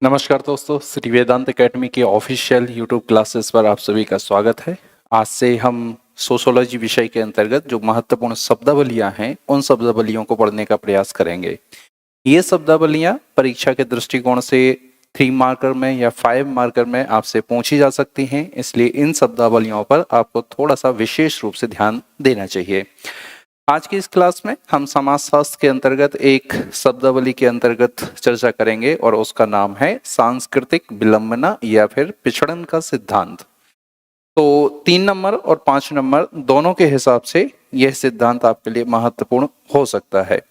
नमस्कार दोस्तों, श्री वेदांत एकेडमी की ऑफिशियल यूट्यूब क्लासेस पर आप सभी का स्वागत है। आज से हम सोशियोलॉजी विषय के अंतर्गत जो महत्वपूर्ण शब्दावलियां हैं उन शब्दावलियों को पढ़ने का प्रयास करेंगे। ये शब्दावलियां परीक्षा के दृष्टिकोण से 3 मार्कर में या 5 मार्कर में आपसे पूछी जा सकती हैं, इसलिए इन शब्दावलियों पर आपको थोड़ा सा विशेष रूप से ध्यान देना चाहिए। आज की इस क्लास में हम समाजशास्त्र के अंतर्गत एक शब्दावली के अंतर्गत चर्चा करेंगे और उसका नाम है सांस्कृतिक विलंबना या फिर पिछड़न का सिद्धांत। तो 3 नंबर और 5 नंबर दोनों के हिसाब से यह सिद्धांत आपके लिए महत्वपूर्ण हो सकता है।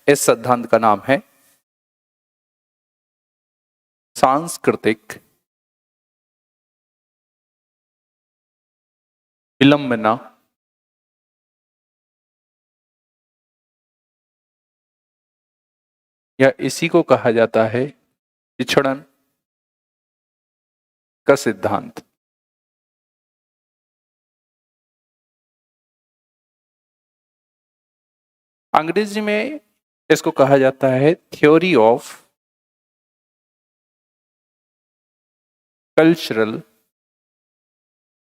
इस सिद्धांत का नाम है सांस्कृतिक विलंबना या इसी को कहा जाता है पिछड़न का सिद्धांत। अंग्रेजी में इसको कहा जाता है थ्योरी ऑफ कल्चरल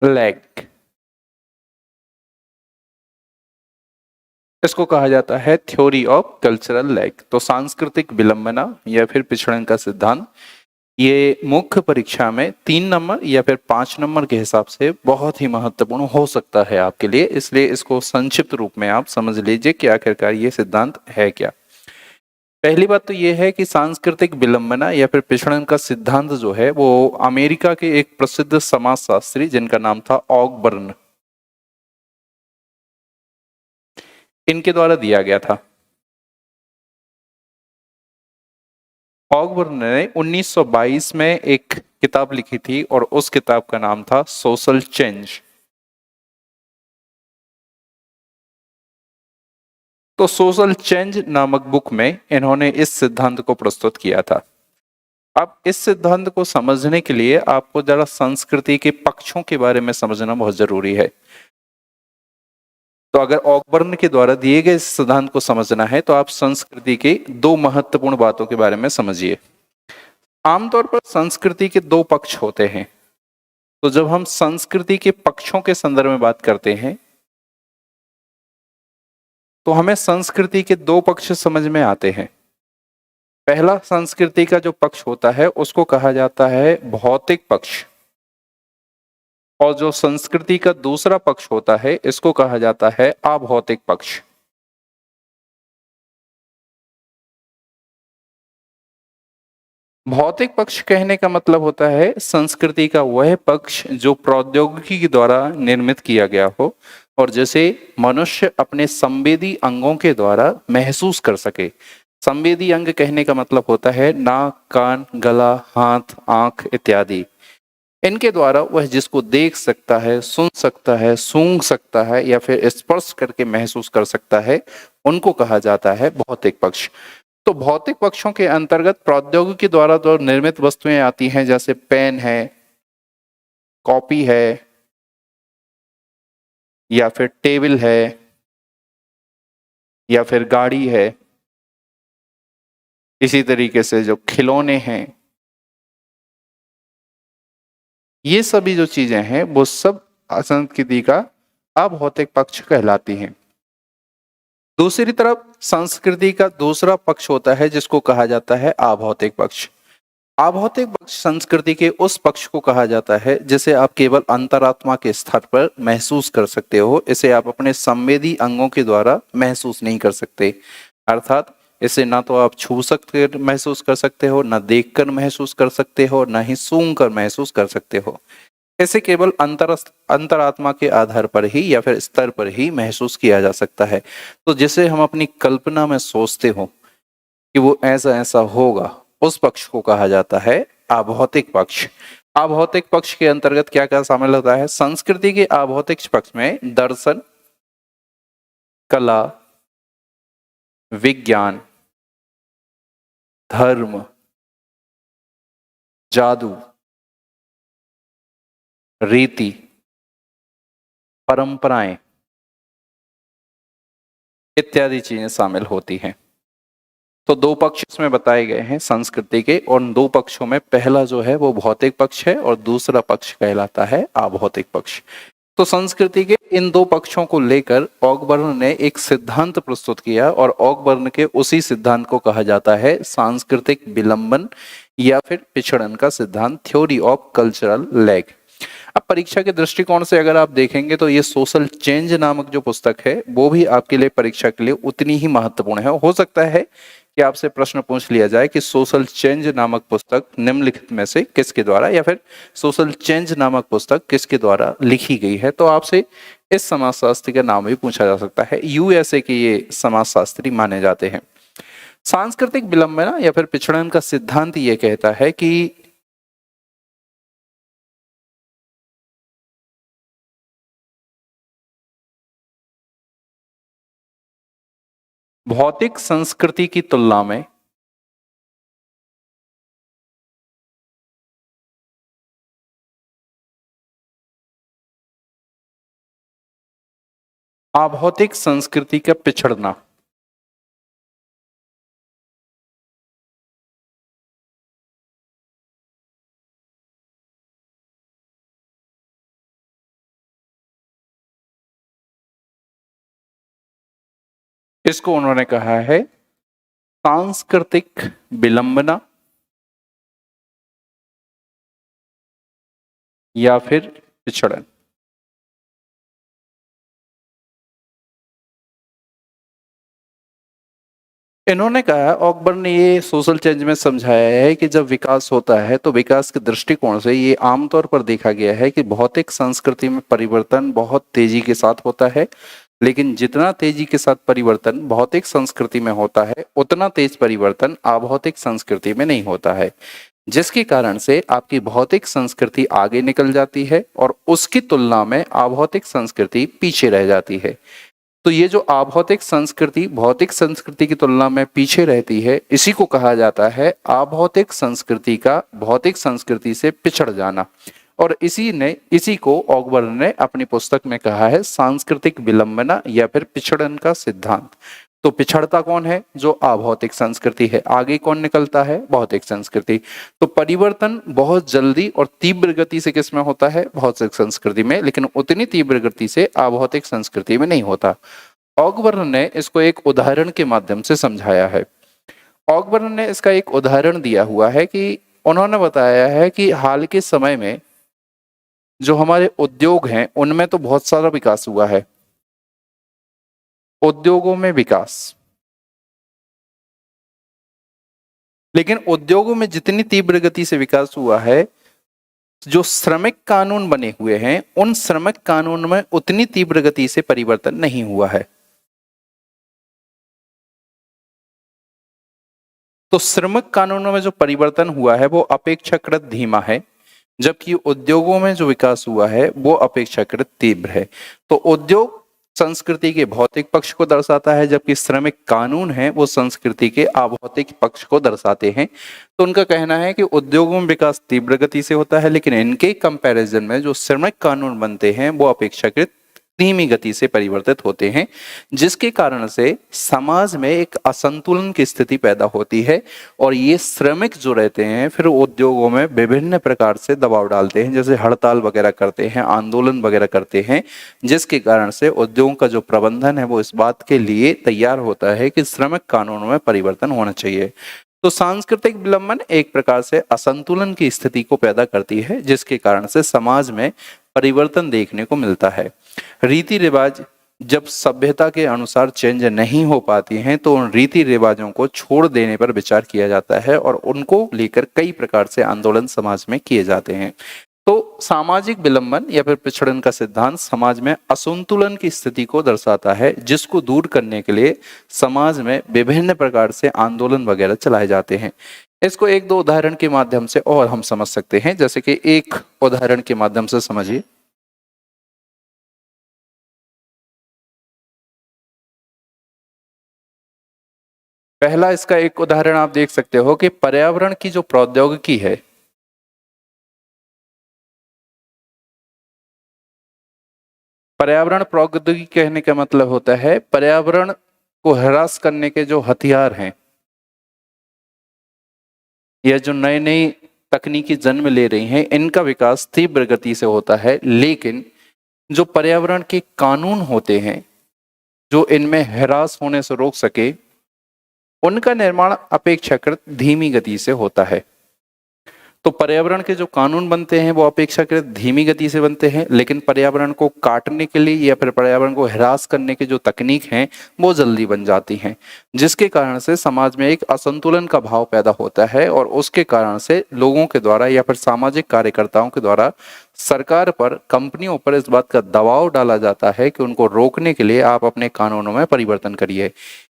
लैग। इसको कहा जाता है थ्योरी ऑफ कल्चरल लैग। तो सांस्कृतिक विलंबना या फिर पिछड़न का सिद्धांत ये मुख्य परीक्षा में 3 नंबर या फिर 5 नंबर के हिसाब से बहुत ही महत्वपूर्ण हो सकता है आपके लिए, इसलिए इसको संक्षिप्त रूप में आप समझ लीजिए कि आखिरकार ये सिद्धांत है क्या। पहली बात तो ये है कि सांस्कृतिक विलंबना या फिर पिछड़न का सिद्धांत जो है वो अमेरिका के एक प्रसिद्ध समाजशास्त्री जिनका नाम था ऑगबर्न, इनके द्वारा दिया गया था। ऑगबर्न ने 1922 में एक किताब लिखी थी और उस किताब का नाम था सोशल चेंज। तो सोशल चेंज नामक बुक में इन्होंने इस सिद्धांत को प्रस्तुत किया था। अब इस सिद्धांत को समझने के लिए आपको जरा संस्कृति के पक्षों के बारे में समझना बहुत जरूरी है। तो अगर ऑगबर्न के द्वारा दिए गए इस सिद्धांत को समझना है तो आप संस्कृति के 2 महत्वपूर्ण बातों के बारे में समझिए। आमतौर पर संस्कृति के 2 पक्ष होते हैं। तो जब हम संस्कृति के पक्षों के संदर्भ में बात करते हैं तो हमें संस्कृति के 2 पक्ष समझ में आते हैं। पहला संस्कृति का जो पक्ष होता है उसको कहा जाता है भौतिक पक्ष, और जो संस्कृति का दूसरा पक्ष होता है इसको कहा जाता है अभौतिक पक्ष। भौतिक पक्ष कहने का मतलब होता है संस्कृति का वह पक्ष जो प्रौद्योगिकी के द्वारा निर्मित किया गया हो और जिसे मनुष्य अपने संवेदी अंगों के द्वारा महसूस कर सके। संवेदी अंग कहने का मतलब होता है नाक, कान, गला, हाथ, आंख इत्यादि। इनके द्वारा वह जिसको देख सकता है, सुन सकता है, सूंघ सकता है या फिर स्पर्श करके महसूस कर सकता है, उनको कहा जाता है भौतिक पक्ष। तो भौतिक पक्षों के अंतर्गत प्रौद्योगिकी द्वारा जो निर्मित वस्तुएं आती हैं जैसे पेन है, कॉपी है या फिर टेबल है या फिर गाड़ी है, इसी तरीके से जो खिलौने हैं, ये सभी जो चीजें हैं वो सब संस्कृति का अभौतिक पक्ष कहलाती हैं। दूसरी तरफ संस्कृति का दूसरा पक्ष होता है जिसको कहा जाता है अभौतिक पक्ष। अभौतिक पक्ष संस्कृति के उस पक्ष को कहा जाता है जिसे आप केवल अंतरात्मा के स्तर पर महसूस कर सकते हो, इसे आप अपने संवेदी अंगों के द्वारा महसूस नहीं कर सकते। अर्थात इसे ना तो आप छू सकते महसूस कर सकते हो, ना देखकर महसूस कर सकते हो, ना ही सूंघ कर महसूस कर सकते हो। इसे केवल अंतरात्मा के आधार पर ही या फिर स्तर पर ही महसूस किया जा सकता है। तो जिसे हम अपनी कल्पना में सोचते हो कि वो ऐसा ऐसा होगा, उस पक्ष को कहा जाता है अभौतिक पक्ष। अभौतिक पक्ष के अंतर्गत क्या क्या शामिल होता है? संस्कृति के अभौतिक पक्ष में दर्शन, कला, विज्ञान, धर्म, जादू, रीति, परंपराएं इत्यादि चीजें शामिल होती हैं। तो दो पक्ष इसमें बताए गए हैं संस्कृति के, और दो पक्षों में पहला जो है वो भौतिक पक्ष है और दूसरा पक्ष कहलाता है अभौतिक पक्ष। तो संस्कृति के इन दो पक्षों को लेकर ऑकबर्न ने एक सिद्धांत प्रस्तुत किया, और ऑकबर्न के उसी सिद्धांत को कहा जाता है सांस्कृतिक विलंबन या फिर पिछड़न का सिद्धांत, थ्योरी ऑफ कल्चरल लैग। अब परीक्षा के दृष्टिकोण से अगर आप देखेंगे तो ये सोशल चेंज नामक जो पुस्तक है वो भी आपके लिए परीक्षा के लिए उतनी ही महत्वपूर्ण है। हो सकता है कि आपसे प्रश्न पूछ लिया जाए कि सोशल चेंज नामक पुस्तक निम्नलिखित में से किसके द्वारा, या फिर सोशल चेंज नामक पुस्तक किसके द्वारा लिखी गई है, तो आपसे इस समाजशास्त्री का नाम भी पूछा जा सकता है। यूएसए के ये समाजशास्त्री माने जाते हैं। सांस्कृतिक विलंबना या फिर पिछड़न का सिद्धांत ये कहता है कि भौतिक संस्कृति की तुलना में अभौतिक संस्कृति का पिछड़ना इसको उन्होंने कहा है सांस्कृतिक विलंबना या फिर पिछड़न। इन्होंने कहा, ऑकबर्न ने ये सोशल चेंज में समझाया है कि जब विकास होता है तो विकास के दृष्टिकोण से ये आमतौर पर देखा गया है कि भौतिक संस्कृति में परिवर्तन बहुत तेजी के साथ होता है, लेकिन जितना तेजी के साथ परिवर्तन भौतिक संस्कृति में होता है उतना तेज परिवर्तन अभौतिक संस्कृति में नहीं होता है, जिसके कारण से आपकी भौतिक संस्कृति आगे निकल जाती है और उसकी तुलना में अभौतिक संस्कृति पीछे रह जाती है। तो ये जो अभौतिक संस्कृति भौतिक संस्कृति की तुलना में पीछे रहती है, इसी को कहा जाता है अभौतिक संस्कृति का भौतिक संस्कृति से पिछड़ जाना। और इसी को ऑकबर्न ने अपनी पुस्तक में कहा है सांस्कृतिक विलंबना या फिर पिछड़न का सिद्धांत। तो पिछड़ता कौन है? जो अभौतिक संस्कृति है। आगे कौन निकलता है? भौतिक संस्कृति। तो परिवर्तन बहुत जल्दी और तीव्र गति से किस में होता है? भौतिक संस्कृति में, लेकिन उतनी तीव्र गति से अभौतिक संस्कृति में नहीं होता। ऑकबर्न ने इसको एक उदाहरण के माध्यम से समझाया है। ऑकबर्न ने इसका एक उदाहरण दिया हुआ है कि उन्होंने बताया है कि हाल के समय में जो हमारे उद्योग हैं उनमें तो बहुत सारा विकास हुआ है। उद्योगों में विकास, लेकिन उद्योगों में जितनी तीव्र गति से विकास हुआ है, जो श्रमिक कानून बने हुए हैं उन श्रमिक कानून में उतनी तीव्र गति से परिवर्तन नहीं हुआ है। तो श्रमिक कानूनों में जो परिवर्तन हुआ है वो अपेक्षाकृत धीमा है, जबकि उद्योगों में जो विकास हुआ है वो अपेक्षाकृत तीव्र है। तो उद्योग संस्कृति के भौतिक पक्ष को दर्शाता है, जबकि श्रमिक कानून है वो संस्कृति के अभौतिक पक्ष को दर्शाते हैं। तो उनका कहना है कि उद्योगों में विकास तीव्र गति से होता है, लेकिन इनके कंपैरिजन में जो श्रमिक कानून बनते हैं वो अपेक्षाकृत धीमी गति से परिवर्तित होते हैं, जिसके कारण से समाज में एक असंतुलन की स्थिति पैदा होती है। और ये श्रमिक जो रहते हैं फिर उद्योगों में विभिन्न प्रकार से दबाव डालते हैं, जैसे हड़ताल वगैरह करते हैं, आंदोलन वगैरह करते हैं, जिसके कारण से उद्योगों का जो प्रबंधन है वो इस बात के लिए तैयार होता है कि श्रमिक कानूनों में परिवर्तन होना चाहिए। तो सांस्कृतिक विलंबन एक प्रकार से असंतुलन की स्थिति को पैदा करती है, जिसके कारण से समाज में परिवर्तन देखने को मिलता है। रीति रिवाज जब सभ्यता के अनुसार चेंज नहीं हो पाती हैं तो उन रीति रिवाजों को छोड़ देने पर विचार किया जाता है और उनको लेकर कई प्रकार से आंदोलन समाज में किए जाते हैं। तो सामाजिक विलंबन या फिर पिछड़न का सिद्धांत समाज में असंतुलन की स्थिति को दर्शाता है, जिसको दूर करने के लिए समाज में विभिन्न प्रकार से आंदोलन वगैरह चलाए जाते हैं। इसको एक दो उदाहरण के माध्यम से और हम समझ सकते हैं, जैसे कि एक उदाहरण के माध्यम से समझिए। पहला इसका एक उदाहरण आप देख सकते हो कि पर्यावरण की जो प्रौद्योगिकी है, पर्यावरण प्रौद्योगिकी कहने का मतलब होता है पर्यावरण को ह्रास करने के जो हथियार हैं या जो नए नए तकनीकी जन्म ले रही हैं, इनका विकास तीव्र गति से होता है, लेकिन जो पर्यावरण के कानून होते हैं जो इनमें ह्रास होने से रोक सके, उनका निर्माण अपेक्षाकृत धीमी गति से होता है। तो पर्यावरण के जो कानून बनते हैं वो अपेक्षाकृत धीमी गति से बनते हैं, लेकिन पर्यावरण को काटने के लिए या फिर पर्यावरण को ह्रास करने की जो तकनीक हैं वो जल्दी बन जाती हैं, जिसके कारण से समाज में एक असंतुलन का भाव पैदा होता है और उसके कारण से लोगों के द्वारा या फिर सामाजिक कार्यकर्ताओं के द्वारा सरकार पर, कंपनियों पर इस बात का दबाव डाला जाता है कि उनको रोकने के लिए आप अपने कानूनों में परिवर्तन करिए।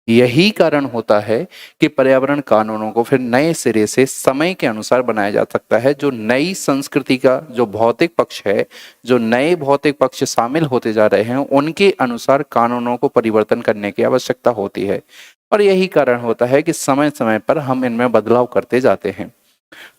यही कारण होता है कि पर्यावरण कानूनों को फिर नए सिरे से समय के अनुसार बनाया जा सकता है। जो नई संस्कृति का जो भौतिक पक्ष है, जो नए भौतिक पक्ष शामिल होते जा रहे हैं, उनके अनुसार कानूनों को परिवर्तन करने की आवश्यकता होती है और यही कारण होता है कि समय समय पर हम इनमें बदलाव करते जाते हैं।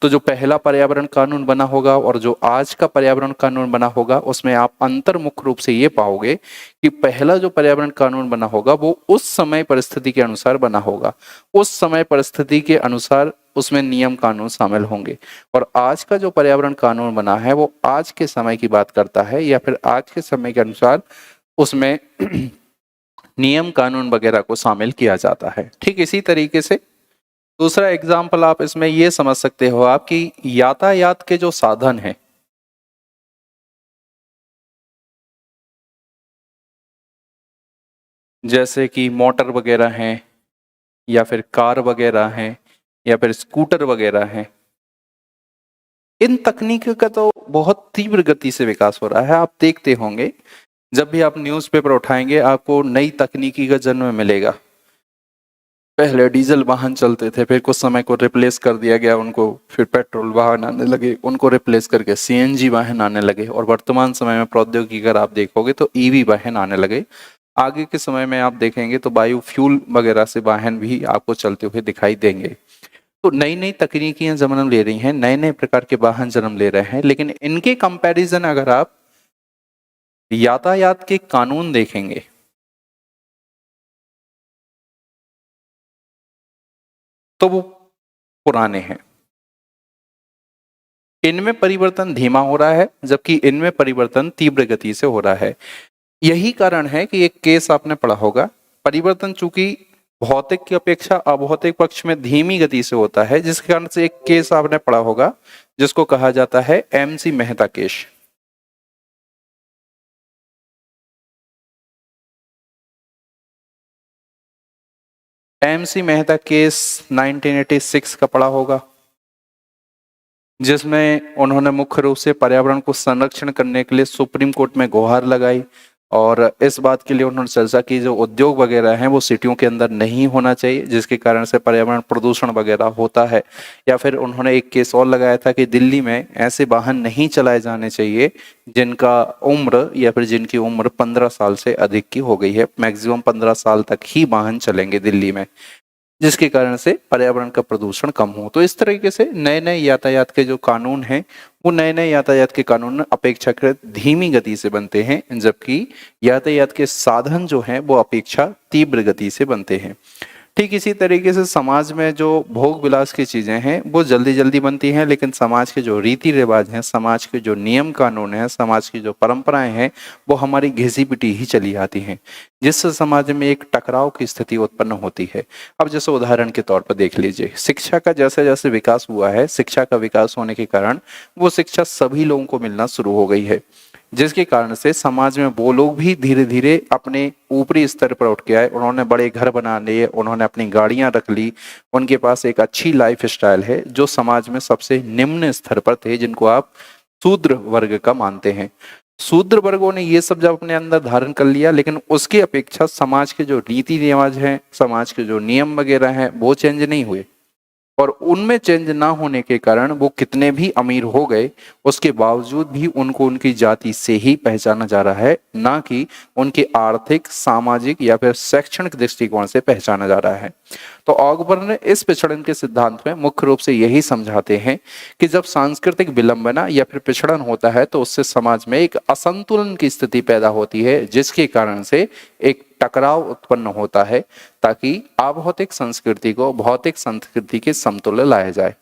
तो जो पहला पर्यावरण कानून बना होगा और जो आज का पर्यावरण कानून बना होगा, उसमें आप अंतर मुख्य रूप से ये पाओगे कि पहला जो पर्यावरण कानून बना होगा वो उस समय परिस्थिति के अनुसार बना होगा, उस समय परिस्थिति के अनुसार उसमें नियम कानून शामिल होंगे। और आज का जो पर्यावरण कानून बना है वो आज के समय की बात करता है या फिर आज के समय के अनुसार उसमें नियम कानून वगैरह को शामिल किया जाता है। ठीक इसी तरीके से दूसरा एग्जाम्पल आप इसमें ये समझ सकते हो आप कि यातायात के जो साधन हैं, जैसे कि मोटर वगैरह हैं या फिर कार वगैरह हैं या फिर स्कूटर वगैरह हैं, इन तकनीक का तो बहुत तीव्र गति से विकास हो रहा है। आप देखते होंगे जब भी आप न्यूज़पेपर उठाएंगे आपको नई तकनीकी का जन्म मिलेगा। पहले डीजल वाहन चलते थे, फिर कुछ समय को रिप्लेस कर दिया गया उनको, फिर पेट्रोल वाहन आने लगे, उनको रिप्लेस करके सीएनजी वाहन आने लगे और वर्तमान समय में प्रौद्योगिकी अगर आप देखोगे तो ईवी वाहन आने लगे। आगे के समय में आप देखेंगे तो बायो फ्यूल वगैरह से वाहन भी आपको चलते हुए दिखाई देंगे। तो नई नई तकनीकियां जन्म ले रही हैं, नए नए प्रकार के वाहन जन्म ले रहे हैं, लेकिन इनके कंपैरिजन अगर आप यातायात के कानून देखेंगे तो वो पुराने हैं। इनमें परिवर्तन धीमा हो रहा है जबकि इनमें परिवर्तन तीव्र गति से हो रहा है। यही कारण है कि एक केस आपने पढ़ा होगा, परिवर्तन चूंकि भौतिक की अपेक्षा अभौतिक पक्ष में धीमी गति से होता है, जिसके कारण से एक केस आपने पढ़ा होगा जिसको कहा जाता है MC Mehta case. MC Mehta case 1986 का पढ़ा होगा, जिसमें उन्होंने मुख्य रूप से पर्यावरण को संरक्षण करने के लिए सुप्रीम कोर्ट में गुहार लगाई और इस बात के लिए उन्होंने चर्चा की जो उद्योग वगैरह हैं वो सिटियों के अंदर नहीं होना चाहिए, जिसके कारण से पर्यावरण प्रदूषण वगैरह होता है। या फिर उन्होंने एक केस और लगाया था कि दिल्ली में ऐसे वाहन नहीं चलाए जाने चाहिए जिनका उम्र या फिर जिनकी उम्र 15 साल से अधिक की हो गई है। मैक्सिमम 15 साल तक ही वाहन चलेंगे दिल्ली में, जिसके कारण से पर्यावरण का प्रदूषण कम हो। तो इस तरीके से नए नए यातायात के जो कानून हैं वो नए नए यातायात के कानून अपेक्षाकृत धीमी गति से बनते हैं, जबकि यातायात के साधन जो हैं वो अपेक्षा तीव्र गति से बनते हैं। ठीक इसी तरीके से समाज में जो भोग विलास की चीज़ें हैं वो जल्दी जल्दी बनती हैं, लेकिन समाज के जो रीति रिवाज हैं, समाज के जो नियम कानून हैं, समाज की जो परंपराएं हैं वो हमारी घिसी पिटी ही चली आती हैं, जिससे समाज में एक टकराव की स्थिति उत्पन्न होती है। अब जैसे उदाहरण के तौर पर देख लीजिए, शिक्षा का जैसे जैसे विकास हुआ है, शिक्षा का विकास होने के कारण वो शिक्षा सभी लोगों को मिलना शुरू हो गई है, जिसके कारण से समाज में वो लोग भी धीरे धीरे अपने ऊपरी स्तर पर उठ के आए। उन्होंने बड़े घर बना लिए, उन्होंने अपनी गाड़ियां रख ली, उनके पास एक अच्छी लाइफ स्टाइल है जो समाज में सबसे निम्न स्तर पर थे, जिनको आप शूद्र वर्ग का मानते हैं। शूद्र वर्गों ने ये सब जब अपने अंदर धारण कर लिया, लेकिन उसकी अपेक्षा समाज के जो रीति रिवाज हैं, समाज के जो नियम वगैरह हैं वो चेंज नहीं हुए और उनमें चेंज ना होने के कारण वो कितने भी अमीर हो गए उसके बावजूद भी उनको उनकी जाति से ही पहचाना जा रहा है, ना कि उनके आर्थिक, सामाजिक या फिर शैक्षणिक दृष्टिकोण से पहचाना जा रहा है। तो ऑगबर्न इस पिछड़न के सिद्धांत में मुख्य रूप से यही समझाते हैं कि जब सांस्कृतिक विलंबना या फिर पिछड़न होता है तो उससे समाज में एक असंतुलन की स्थिति पैदा होती है, जिसके कारण से एक टकराव उत्पन्न होता है ताकि अभौतिक संस्कृति को भौतिक संस्कृति के समतुल्य लाया जाए।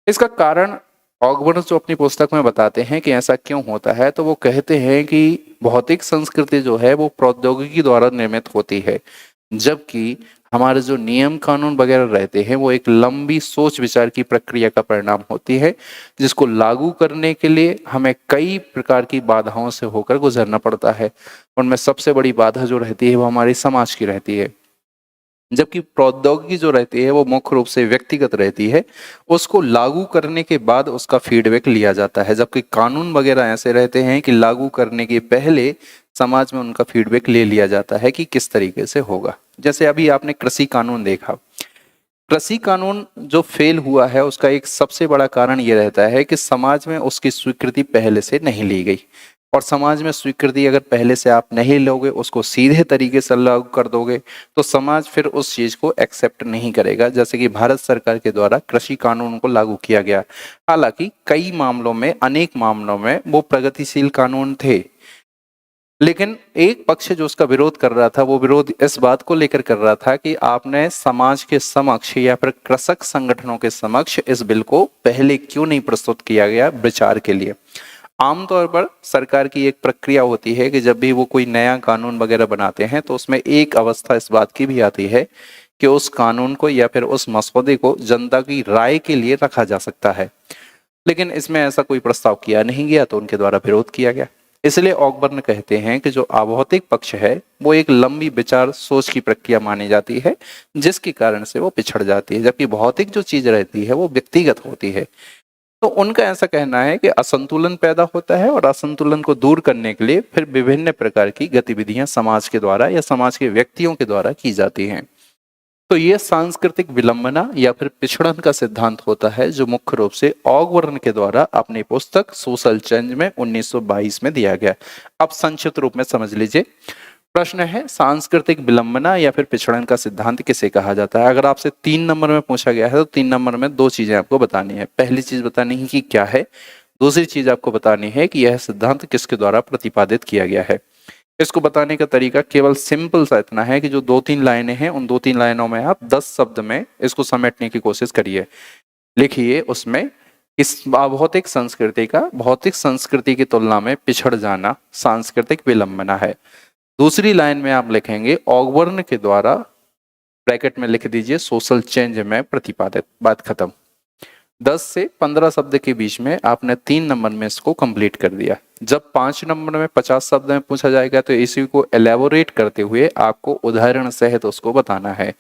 इसका कारण ऑगबर्न जो अपनी पुस्तक में बताते हैं कि ऐसा क्यों होता है, तो वो कहते हैं कि भौतिक संस्कृति जो है वो प्रौद्योगिकी द्वारा निर्मित होती है, जबकि हमारे जो नियम कानून वगैरह रहते हैं वो एक लंबी सोच विचार की प्रक्रिया का परिणाम होती है, जिसको लागू करने के लिए हमें कई प्रकार की बाधाओं से होकर गुजरना पड़ता है। उनमें सबसे बड़ी बाधा जो रहती है वो हमारी समाज की रहती है, जबकि प्रौद्योगिकी जो रहती है वो मुख्य रूप से व्यक्तिगत रहती है, उसको लागू करने के बाद उसका फीडबैक लिया जाता है, जबकि कानून वगैरह ऐसे रहते हैं कि लागू करने के पहले समाज में उनका फीडबैक ले लिया जाता है कि किस तरीके से होगा। जैसे अभी आपने कृषि कानून देखा, कृषि कानून जो फेल हुआ है उसका एक सबसे बड़ा कारण ये रहता है कि समाज में उसकी स्वीकृति पहले से नहीं ली गई, और समाज में स्वीकृति अगर पहले से आप नहीं लोगे, उसको सीधे तरीके से लागू कर दोगे, तो समाज फिर उस चीज को एक्सेप्ट नहीं करेगा। जैसे कि भारत सरकार के द्वारा कृषि कानून को लागू किया गया, हालांकि कई मामलों में, अनेक मामलों में वो प्रगतिशील कानून थे, लेकिन एक पक्ष जो उसका विरोध कर रहा था, वो विरोध इस बात को लेकर कर रहा था कि आपने समाज के समक्ष या फिर कृषक संगठनों के समक्ष इस बिल को पहले क्यों नहीं प्रस्तुत किया गया विचार के लिए। आमतौर पर सरकार की एक प्रक्रिया होती है कि जब भी वो कोई नया कानून वगैरह बनाते हैं तो उसमें एक अवस्था इस बात की भी आती है कि उस कानून को या फिर उस मसौदे को जनता की राय के लिए रखा जा सकता है, लेकिन इसमें ऐसा कोई प्रस्ताव किया नहीं गया, तो उनके द्वारा विरोध किया गया। इसलिए ऑगबर्न कहते हैं कि जो अभौतिक पक्ष है वो एक लंबी विचार सोच की प्रक्रिया मानी जाती है, जिसके कारण से वो पिछड़ जाती है, जबकि भौतिक जो चीज रहती है वो व्यक्तिगत होती है। तो उनका ऐसा कहना है कि असंतुलन पैदा होता है, और असंतुलन को दूर करने के लिए फिर विभिन्न प्रकार की गतिविधियां समाज के द्वारा या समाज के व्यक्तियों के द्वारा की जाती हैं। तो ये सांस्कृतिक विलंबना या फिर पिछड़न का सिद्धांत होता है, जो मुख्य रूप से ऑगबर्न के द्वारा अपनी पुस्तक सोशल चेंज में 1922 में दिया गया। अब संक्षिप्त रूप में समझ लीजिए। प्रश्न है, सांस्कृतिक विलंबना या फिर पिछड़न का सिद्धांत किसे कहा जाता है? अगर आपसे 3 नंबर में पूछा गया है तो 3 नंबर में 2 चीजें आपको बतानी है। पहली चीज बतानी है कि क्या है, दूसरी चीज आपको बतानी है कि यह सिद्धांत किसके द्वारा प्रतिपादित किया गया है। इसको बताने का तरीका केवल सिंपल सा इतना है कि जो 2-3 लाइनें हैं, उन 2-3 लाइनों में आप 10 शब्द में इसको समेटने की कोशिश करिए। लिखिए उसमें, इस भौतिक संस्कृति का भौतिक संस्कृति की तुलना में पिछड़ जाना सांस्कृतिक विलंबना है। दूसरी लाइन में आप लिखेंगे ऑगबर्न के द्वारा, ब्रैकेट में लिख दीजिए, सोशल चेंज में प्रतिपादित। बात खत्म। 10 से 15 शब्द के बीच में आपने 3 नंबर में इसको कंप्लीट कर दिया। जब 5 नंबर में 50 शब्द में पूछा जाएगा तो इसी को एलेबोरेट करते हुए आपको उदाहरण सहित उसको बताना है।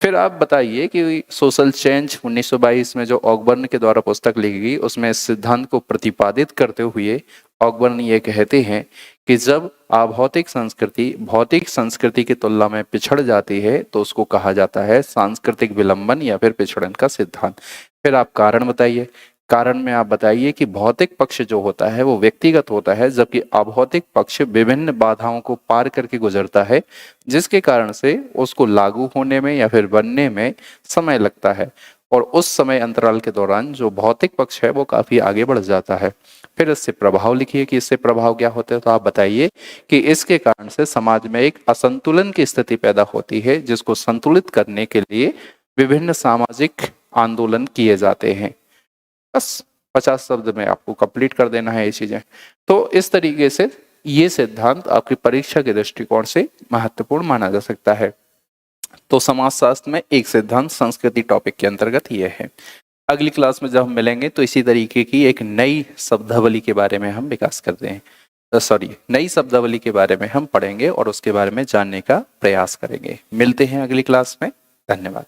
फिर आप बताइए कि सोशल चेंज 1922 में जो ऑगबर्न के द्वारा पुस्तक लिखी गई, उसमें इस सिद्धांत को प्रतिपादित करते हुए ऑगबर्न ये कहते हैं कि जब अभौतिक संस्कृति भौतिक संस्कृति की तुलना में पिछड़ जाती है तो उसको कहा जाता है सांस्कृतिक विलंबन या फिर पिछड़न का सिद्धांत। फिर आप कारण बताइए। कारण में आप बताइए कि भौतिक पक्ष जो होता है वो व्यक्तिगत होता है, जबकि अभौतिक पक्ष विभिन्न बाधाओं को पार करके गुजरता है, जिसके कारण से उसको लागू होने में या फिर बनने में समय लगता है, और उस समय अंतराल के दौरान जो भौतिक पक्ष है वो काफी आगे बढ़ जाता है। फिर इससे प्रभाव लिखिए कि इससे प्रभाव क्या होते हैं, तो आप बताइए कि इसके कारण से समाज में एक असंतुलन की स्थिति पैदा होती है, जिसको संतुलित करने के लिए विभिन्न सामाजिक आंदोलन किए जाते हैं। बस 50 शब्द में आपको कंप्लीट कर देना है ये चीजें। तो इस तरीके से ये सिद्धांत आपकी परीक्षा के दृष्टिकोण से महत्वपूर्ण माना जा सकता है। तो समाजशास्त्र में एक सिद्धांत संस्कृति टॉपिक के अंतर्गत ये है। अगली क्लास में जब हम मिलेंगे तो इसी तरीके की एक नई शब्दावली के बारे में हम विकास करते हैं, नई शब्दावली के बारे में हम पढ़ेंगे और उसके बारे में जानने का प्रयास करेंगे। मिलते हैं अगली क्लास में। धन्यवाद।